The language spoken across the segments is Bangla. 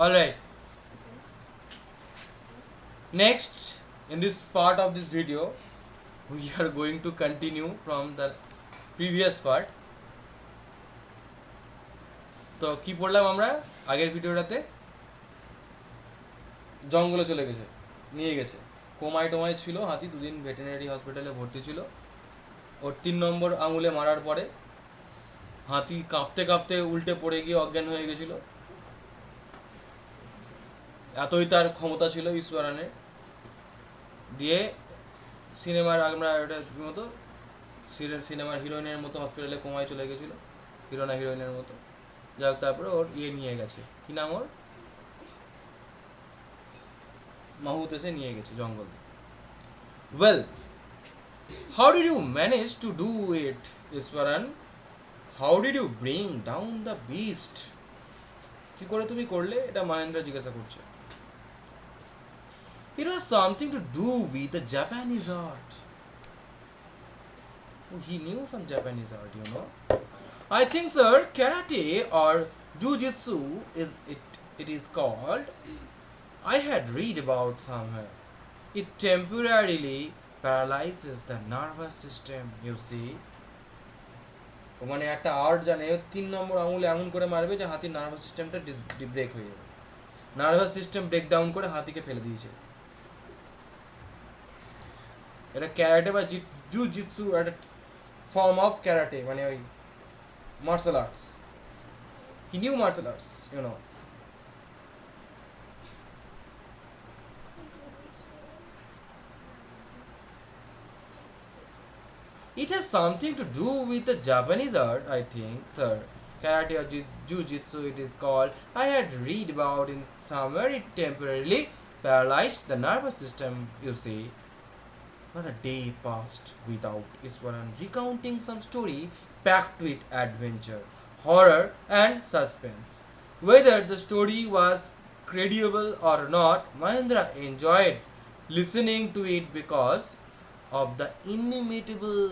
All right, next in this part of this video we are going to continue from the previous part. তো কি পড়লাম আমরা আগের ভিডিওটাতে? জঙ্গলে চলে গেছে, নিয়ে গেছে, কোমায় টোমায় ছিল হাতি, দুদিন ভেটেরিনারি হসপিটালে ভর্তি ছিল। ওর 3 নম্বর আঙুলে মারার পরে হাতি কাঁপতে কাঁপতে উল্টে পড়ে গিয়ে অজ্ঞান হয়ে গেছিল। এতই তার ক্ষমতা ছিল ঈশ্বরানের। দিয়ে সিনেমার আমরা ওটা মতো সিনেমার হিরোইনের মতো হসপিটালে কোমায় চলে গেছিলো, হিরোইনের মতো। যাক, তারপরে ওর নিয়ে গেছে, কি নাম ওর, মাহুত এসে নিয়ে গেছে জঙ্গল থেকে। Well, how did you manage to do it Iswaran? How did you bring down the beast? কি করে তুমি করলে এটা? মহেন্দ্র জিজ্ঞাসা করছে। It was something to do with the Japanese art. Oh, he knew some Japanese art, you know. I think, sir, karate or jujitsu it is called. I had read about somewhere. It temporarily paralyzes the nervous system, you see. মানে একটা আর্ট জানে, 3 নম্বর আঙুলে এমন করে মারবে যে হাতির নার্ভাস সিস্টেমটা ব্রেক হয়ে যাবে। নার্ভাস সিস্টেম ব্রেক ডাউন করে হাতিকে ফেলে দিয়েছে। এটা ক্যারাটে বা জুজিৎসু একটা ফর্ম অফ ক্যারাটে, মানে ওই martial arts. He knew martial arts, you know. It has something to do with the Japanese art, I think, sir. Karate or jujitsu it is called. I had read about in somewhere it temporarily paralyzed the nervous system, you see. Not a day passed without Iswaran recounting some story packed with adventure, horror, and suspense. Whether the story was credible or not, Mahendra enjoyed listening to it because of the inimitable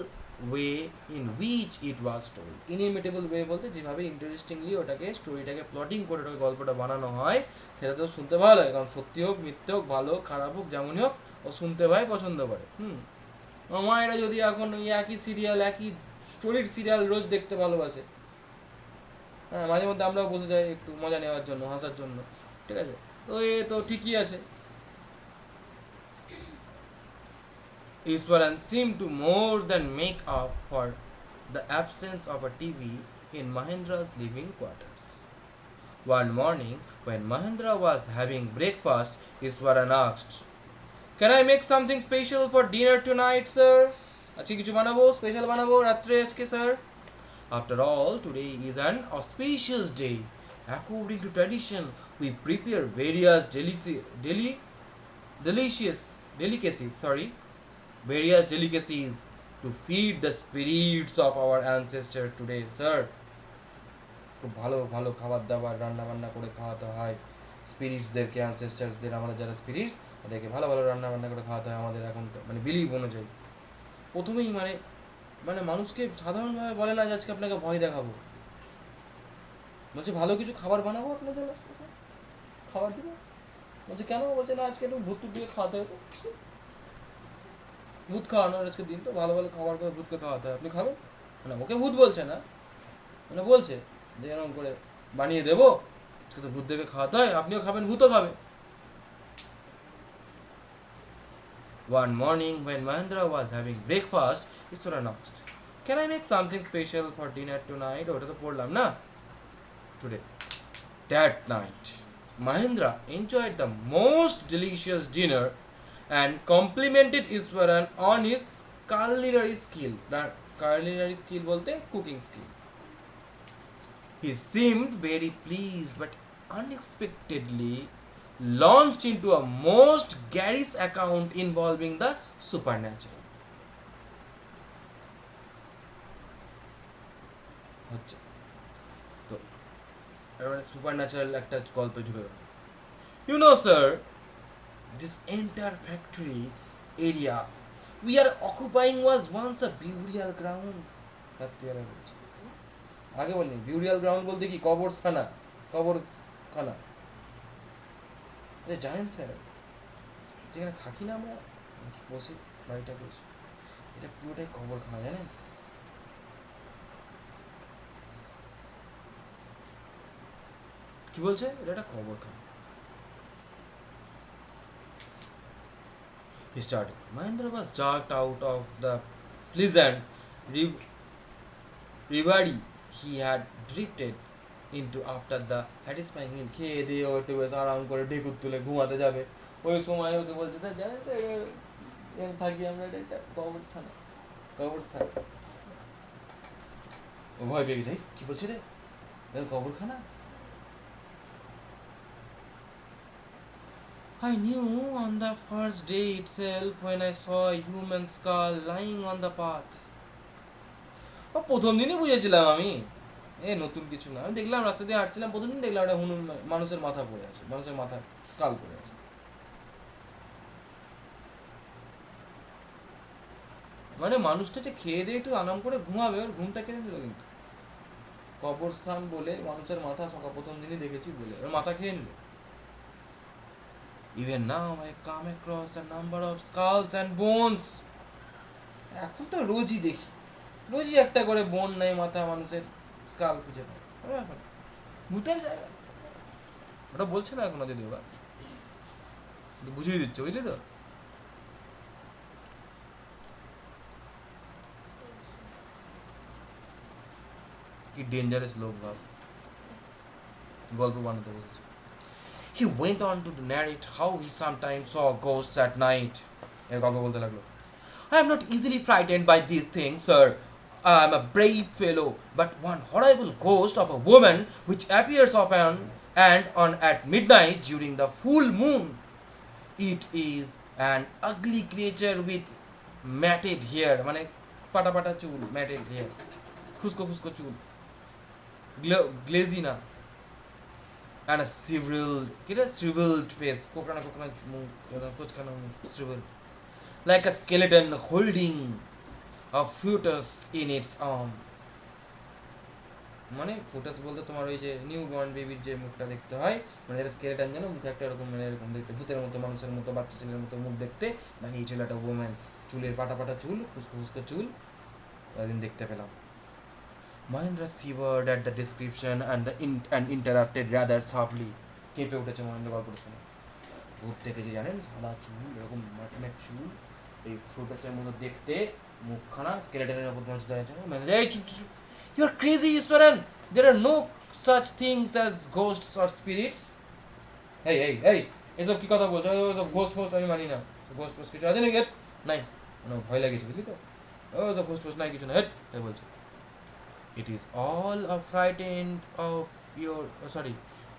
way in which it was told. Inimitable way বলতে যেভাবে ইন্টারেস্টিংলি ওটাকে স্টোরিটাকে প্লটিং করে ওটাকে গল্পটা বানানো হয়, সেটা তো শুনতে ভালো লাগে। কারণ সত্যি হোক মিথ্যে হোক ভালো হোক খারাপ হোক যেমনই হোক ও শুনতে ভাই পছন্দ করে। আমার এরা যদি এখন ওই একই সিরিয়াল একই স্টোরির সিরিয়াল রোজ দেখতে ভালোবাসে, হ্যাঁ, মাঝে মধ্যে আমরাও বসে যাই একটু মজা নেওয়ার জন্য, হাসার জন্য, ঠিক আছে? তো এ তো ঠিকই আছে। Iswaran seemed to more than make up for the absence of a TV in Mahendra's living quarters. One morning, when Mahendra was having breakfast, Iswaran asked, "Can I make something special for dinner tonight, sir?" আজকে কিছু বানাবো, স্পেশাল বানাবো রাত্রে আজকে, sir. After all, today is an auspicious day. According to tradition, we prepare various delicacies to feed the spirits of our ancestors today, sir. খুব ভালো ভালো খাবার দাবার রান্না বান্না করে খাওয়াতে হয় স্পিরিটসদেরকে, অ্যানসেস্টার্সদের, আমাদের যারা স্পিরিটস তাদেরকে ভালো ভালো রান্না বান্না করে খাওয়াতে হয় আমাদের এখন মানে বিলিভ অনুযায়ী। প্রথমেই মানে মানে মানুষকে সাধারণভাবে বলে না যে আজকে আপনাকে ভয় দেখাবো, বলছে ভালো কিছু খাবার বানাবো আপনার জন্য, খাবার দিব। বলছে কেন? বলছে না আজকে একটু ভূত টুত দিয়ে খাওয়াতে হতো, ভূত খাওয়ানোর আজকে দিন, তো ভালো ভালো খাবার করে ভূতকে খাওয়াতে হয়, আপনি খাবেন? মানে ওকে ভূত বলছে না, মানে বলছে যে এরকম করে বানিয়ে দেবো, আজকে তো ভূতদেরকে খাওয়াতে হয়, আপনিও খাবেন, ভূতও খাবে। One morning when Mahendra was having breakfast, Iswaran asked, "Can I make something special for dinner tonight?" ওটা তো পড়লাম না today. That night, Mahendra enjoyed the most delicious dinner and complimented Iswaran on his culinary skill. Culinary skill বলতে cooking skill. He seemed very pleased but unexpectedly launched into a most garish account involving the supernatural. আচ্ছা, তো এবারে সুপারন্যাচারাল একটা গল্পে ঢুকে গেল। You know, sir, this entire factory area we are occupying was once a burial ground. রাত্রিবেলা বলছে, আগে বলিনি বিউরিয়াল গ্রাউন্ড বলতে কি কবরখানা, কবরখানা। জানেন স্যার, যেখানে থাকি না আমরা বসে, বাড়িটা বসে, এটা পুরোটাই কবরখানা, জানেন? কি বলছে? এটা একটা কবরখানা। He started. Mahendra was jerked out of the pleasant reverie he had drifted into after the satisfying meal. খেয়ে দিয়ে একটু বেশ আরাম করে ঢেকুর তুলে ঘুমাতে যাবে, ওই সময় ওকে বলছে, স্যার জানেন তো এখানে থাকি আমরা, এটা একটা কবরখানা, কবরস্থান। ও ভয় পেয়ে গেছে, কি বলছে রে, এটা কবরখানা? I knew on the first day itself when I saw a human skull lying on the path. ও প্রথম দিনই বুঝেছিলাম আমি, নতুন কিছু না। আমি দেখলাম রাস্তা দিয়ে হাঁটছিলাম, প্রথম দিন দেখলাম একটা মানুষের মাথা পড়ে আছে, মানুষের মাথা স্কাল পড়ে আছে। মানে মানুষটা যে খেয়ে দিয়ে একটু আরাম করে ঘুমাবে, ওর ঘুমটা কেড়ে নিল কিন্তু। কবরস্থান বলে মানুষের মাথা সকাল প্রথম দিনই দেখেছি বলে ওর মাথা খেয়ে নিল। Even now I come across a number of skulls and bones. এখন তো রোজই দেখি, রোজই একটা করে বোন নাই মাথা মানুষের স্কাল খুঁজে পাই। ভূতের জায়গা ওটা বলছে না এখনো, যদি ওরা বুঝিয়ে দিচ্ছে, বুঝলি তো? কি ডেঞ্জারাস লোক ভাব, গল্প বানাতে বসেছে। He went on to narrate how he sometimes saw ghosts at night. এর গল্প বলতে লাগলো। I am not easily frightened by these things, sir. I am a brave fellow, but one horrible ghost of a woman which appears often and on at midnight during the full moon. It is an ugly creature with matted hair, মানে পাটা পাটা চুল, matted hair, খুস্কো খুস্কো চুল, গ্লেজি না, and a shriveled face, কোকড়ানো কোকড়ানো মুখ, কোচকানো মুখ, shriveled, like a skeleton holding a fetus in its arm. মানে ফোটাস বলতে তোমার ওই যে নিউ বর্ন বেবির যে মুখটা দেখতে হয়, মানে এটা স্কেলেটন, যেন মুখে একটা এরকম, মানে এরকম দেখতে, ভূতের মতো, মানুষের মতো, বাচ্চা ছেলের মতো মুখ দেখতে, মানে এই ছেলেটা ওম্যান, চুলের পাটা পাটা চুল, খুস্কো খুস্কো চুল, একদিন দেখতে পেলাম। Mahendra shivered at the description and interrupted rather sharply. কেঁপে উঠেছে মহেন্দ্র গল্পটা শুনে। ভূত দেখেছি জানেন, সাদা চুল, এরকম ম্যাটম্যাট চুল, এই ফোটাসের মতো দেখতে, মুখখানা স্কেলেটনের উপর পৌঁছে দাঁড়িয়েছে। এই চুপ চুপ, you are crazy, Iswaran. There are no such things as ghosts or spirits. এই এসব কি কথা বলছো? ওসব ঘোস্ট ফোস্ট আমি মানি না, ঘোস্ট ফোস্ট কিছু আছে নাকি? নাই, মানে ভয় লাগেছে, বুঝলি তো? ও সব ঘোস্ট ফোস্ট নাই, কিছু না, তাই বলছো। It is all a frightened of your sorry,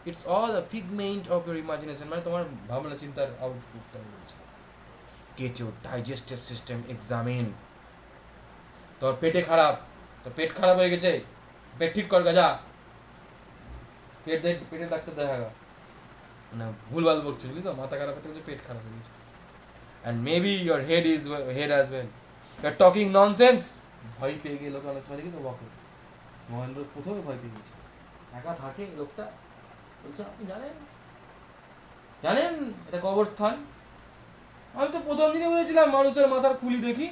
it's all a figment of your imagination, মানে তোমার ভাবনা চিন্তার আউটপুট, তাই বলছে। Get your digestive system examined. তোর পেটে খারাপ, তোর পেট খারাপ হয়ে গেছে, পেট ঠিক কর গা, যা পেটের ডাক্তার দেখা গা। না ভুলভাল বলছি, বুঝলি তো? মাথা খারাপ হতে গেছে, পেট খারাপ হয়ে গেছে। And maybe your head as well. You're talking nonsense. ভয় পেয়ে গেল তো অনেক সময়, দেখি তো বকে। মহেন্দ্র প্রথমে ভয় পেয়ে গেছে, একা থাকে লোকটা, বলছে আপনি জানেন জানেন এটা কবরস্থান? আমি তো প্রথম দিনে বুঝেছিলাম মানুষের মাথার খুলি দেখি,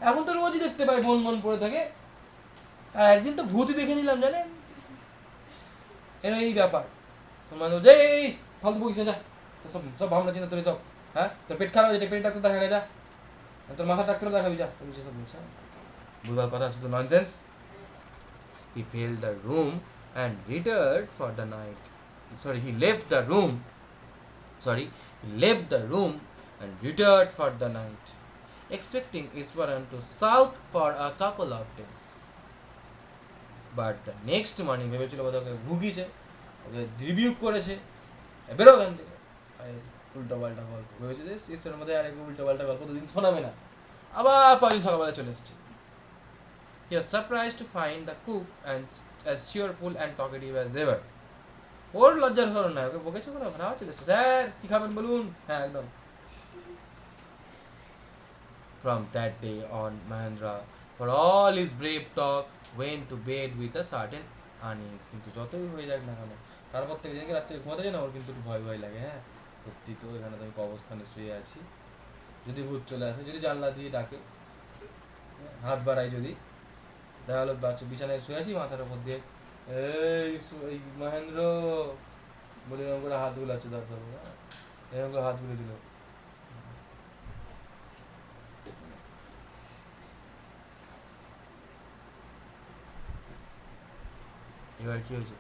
এখন তো রোজই দেখতে পাই বন বন পড়ে থাকে, আর একদিন তো ভূতই দেখে নিলাম, জানেন? এর এই ব্যাপার। মানে যে এই ফালতু বকিস না, যা, তোর সব সব ভাবনা চিন্তা তোর সব, হ্যাঁ তোর পেট খারাপ হয়েছে, পেট ডাক্তার দেখা যা, তোর মাথার ডাক্তার দেখাবি, যা, তুমি সব বলছে বুঝবার কথা, শুধু nonsense. He filled the room and returned for the night. He left the room. He left the room and returned for the night, expecting Iswaran to sulk for a couple of days. But the next morning, ভেবেছিল বোধ ওকে ভুগিয়েছে, ওকে রিবিউক করেছে, বেরো ওখান থেকে, উল্টো পাল্টা গল্প ভেবেছে যে ইসের মধ্যে আর উল্টো পাল্টা গল্প দুদিন শোনাবে না, আবার পরদিন সকালবেলা চলে এসছে। He was surprised to find the cook and as cheerful and talkative as ever. ওর লজ্জার স্মরণ নাই, ওকে বকেছে কোনো ভাড়া চলে এসছে, স্যার কি খাবেন বলুন, হ্যাঁ একদম। From that day on, Mahendra, for all his brave talk, went to bed with a certain unease. কিন্তু যতই হয়ে যাক না কেন, তারপর থেকে যেদিকে রাত্রে ঘুমাতে যায় না, ওর কিন্তু ভয় ভয় লাগে। হ্যাঁ, সত্যি তো এখানে তো আমি অবস্থানে শুয়ে আছি, যদি ভূত চলে আসে, যদি জানলা দিয়ে ডাকে, হাত বাড়াই, যদি দেখা হলো বাচ্চা বিছানায় শুয়ে আছি, মাথার উপর দিয়ে এই মহেন্দ্র বলে এরকম করে হাত গুলাচ্ছে, দর্শক এরকম করে হাত গুলে দিল। এবার কি হয়েছে?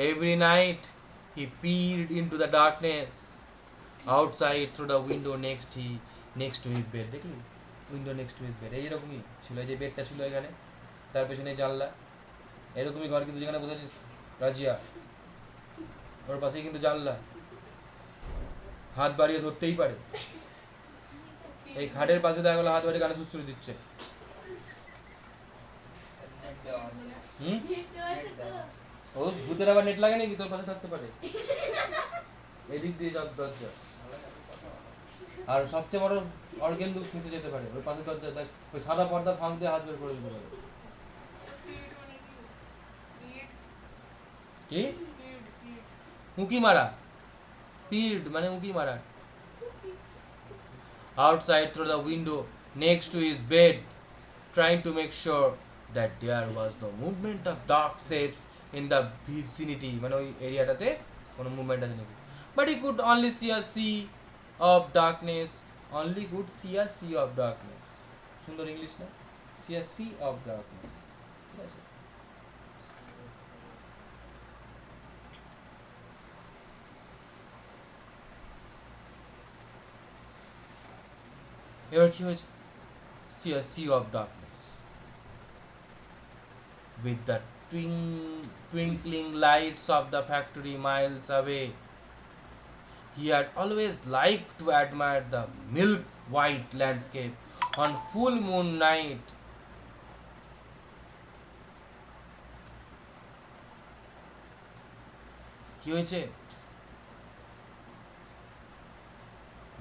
Every night he peered into the darkness outside through the window next to his bed. দেখলি, window next to his bed এইরকমই ছিল, এই যে বেডটা ছিল এখানে, তার পেছনে জানলা, এরকমই ঘর কিন্তু যেখানে বসেছিস রাজিয়া, ওর পাশেই কিন্তু জানলা, হাত বাড়িয়ে ধরতেই পারে। এই খাটের পাশে দেখা গেলো হাত বাড়িয়ে গানে সুস্থুরি দিচ্ছে। ও ভূতের আবার নেট লাগে নাকি তোর পাশে থাকতে পারে? এদিক দিয়ে দরজা, আর সবচেয়ে বড় অর্গেন দুধ ফেঁসে যেতে পারে ওই পাশে দরজা, দেখ ওই সাদা পর্দা ফাঁক দিয়ে হাত বের করে দিতে পারে। কি মুখি মারা? পিড মানে মুখি মারা। Outside through the window next to his bed, trying to make sure that there was no movement of dark shapes in the vicinity, মানে ওই এরিয়াটাতে কোনো মুভমেন্ট আছে নাকি। But he could only see a sea of darkness, only could see a sea of darkness. সুন্দর ইংলিশ না? See a sea of darkness, ঠিক আছে। এবার কি হয়েছে? See a sea of darkness with the twinkling lights of the factory miles away. He had always liked to admire the milk white landscape on full moon night. কি হয়েছে?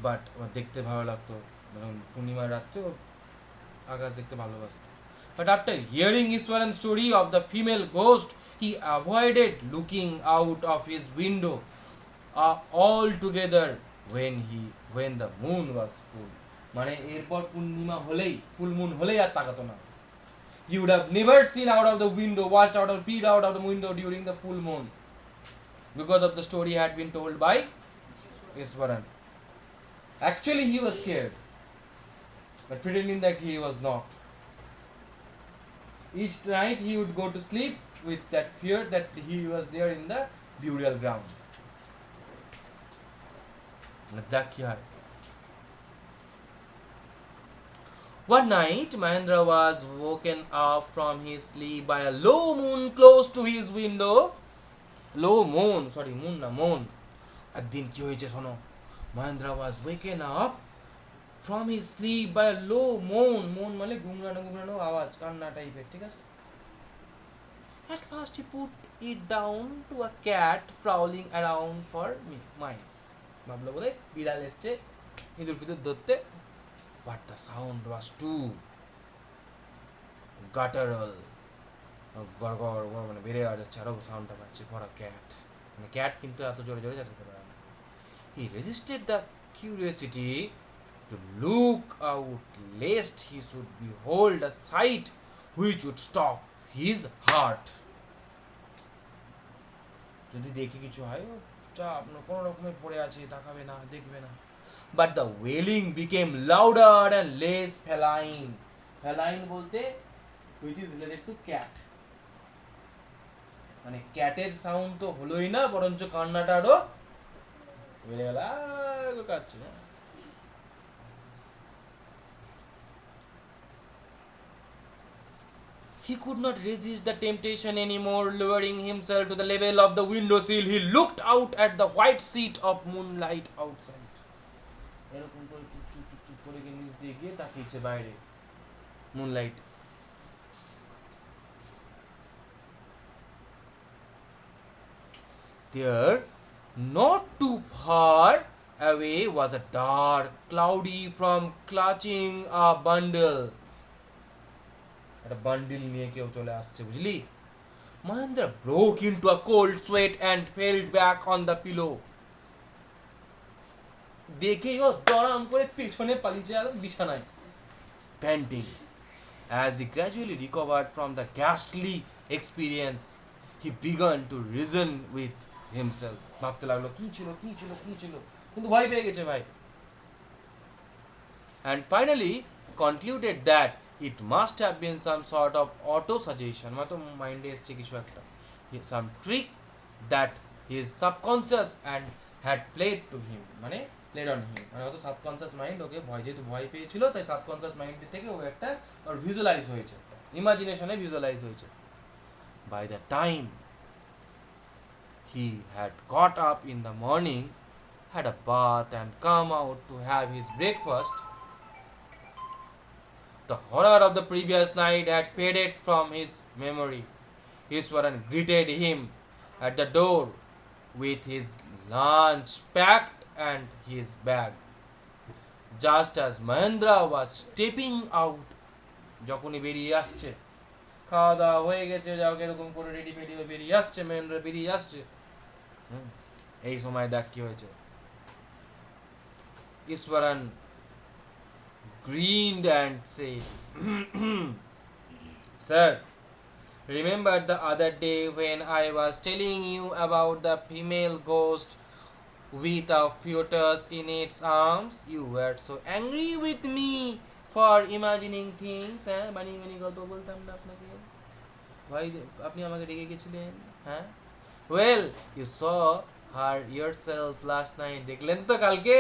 বাট দেখতে ভালো লাগতো, পূর্ণিমার রাত্রে আকাশ দেখতে ভালোবাসতো। But after hearing Iswaran's story of the female ghost, he avoided looking out of his window altogether when the moon was full. মানে এরপর পূর্ণিমা হলেই, ফুল মুন হলেই আর তাকাতো না। He would have never seen out of the window, watched out or peed out of the window during the full moon, because of the story had been told by Iswaran. Actually he was scared, but pretending that he was not. Each night he would go to sleep with that fear that he was there in the burial ground. One night Mahendra was woken up from his sleep by a low moon close to his window. Low moon, sorry, moon na moon. একদিন কি হয়েছে শোনো, Mahendra was waken up from his sleep by a low moan. Moan মানে গুংরানো আওয়াজ, কান্না টাইপের, ঠিক আছে। At first he put it down to a cat prowling around for mice. ভাবলো বলে বিড়াল এসছে ইঁদুর ফিঁদুর ধরতে। But the sound was too guttural, গড়গড় মানে বেড়ে যাচ্ছে আরো সাউন্ডটা পাচ্ছে for a cat, মানে ক্যাট কিন্তু এত জোরে জোরে চেঁচাতে পারে না। He resisted the curiosity to look out lest he should behold a sight which would stop his heart. যদি দেখে কিছু হয়, চাপ না, কোনো রকমে পড়ে আছে, তাকাবে না, দেখবে না। But the wailing became louder and less feline. Feline বলতে which is related to cat, মানে ক্যাটের সাউন্ড তো হলোই না, বরঞ্চ কান্নাটা আরো বেড়ে গেল, কাচ্ছে না। He could not resist the temptation anymore. Lowering himself to the level of the windowsill, he looked out at the white sheet of moonlight outside. এরকম করে চুপ করে নিচ দিয়ে গিয়ে তাকিয়েছে বাইরে, moonlight. There, not too far away, was a dark, cloudy form clutching a bundle. একটা বান্ডিল নিয়ে কেউ চলে আসছে, বুঝলি? Mahendra broke into a cold sweat and fell back on the pillow. দেখেই ও দড়াম করে পেছনে পালিয়ে গেল বিছানায়, panting. As he gradually recovered from the ghastly experience, he began to reason with himself. ভাবতে লাগলো কি ছিল কি ছিল কি ছিল, কিন্তু ভয় পেয়ে গেছে ভাই. And finally concluded that it must have been some sort of auto suggestion, মানে মাইন্ডে এসছে কিছু একটা, some trick that his subconscious and had played to him, মানে played on him, মানে হয়তো সাবকনসিয়াস মাইন্ড ওকে যেহেতু ভয় পেয়েছিল তাই সাবকনসিয়াস মাইন্ড থেকে ও একটা ওর ভিজুয়ালাইজ হয়েছে, ইমাজিনেশনে ভিজুয়ালাইজ হয়েছে. By the time he had got up in the morning, had a bath and come out to have his breakfast, the horror of the previous night had faded from his memory. Iswaran greeted him at the door with his lunch packed and his bag. Just as Mahendra was stepping out, যখনই বেরিয়ে আসছে, খাওয়া দাওয়া হয়ে গেছে, যাও এরকম করে রেডি ফেডি হয়ে বেরিয়ে আসছে, মহেন্দ্র বেরিয়ে আসছে, এই সময় দেখ কি হয়েছে. Iswaran grinned and said, Sir, remember the other day when I was telling you about the female ghost with a fetus in its arms? You were so angry with me for imagining things. হ্যাঁ, বানিয়ে বানিয়ে গল্প বলতাম না আপনাকে, ভাই আপনি আমাকে রেগে গেছিলেন. হ্যাঁ, well, you saw her yourself last night. দেখলেন তো কালকে,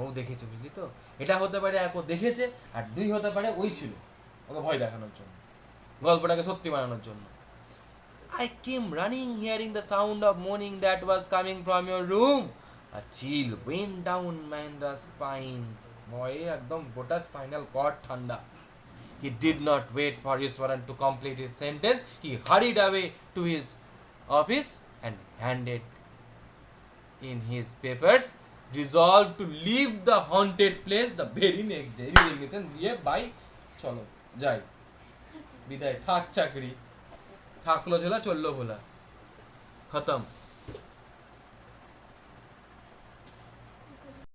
ও দেখেছে, বুঝলি তো. এটা হতে পারে এক ও দেখেছে, আর দুই হতে পারে ওই ছিল ওকে ভয় দেখানোর জন্য, গল্পটাকে সত্যি বানানোর জন্য. I came running hearing the sound of moaning that was coming from your room. A chill went down Mahendra's spine. ভয়ে একদম গোটা স্পাইনাল কর্ড ঠান্ডা. He did not wait for Iswaran to complete his sentence. He hurried away to his office and handed in his papers, resolved to leave the haunted place the very next day. Resignation দিয়ে বাই, চলো যাই, বিদায়, থাক চাকরি, থাকলো ঝোলা চললো ভোলা, খতম.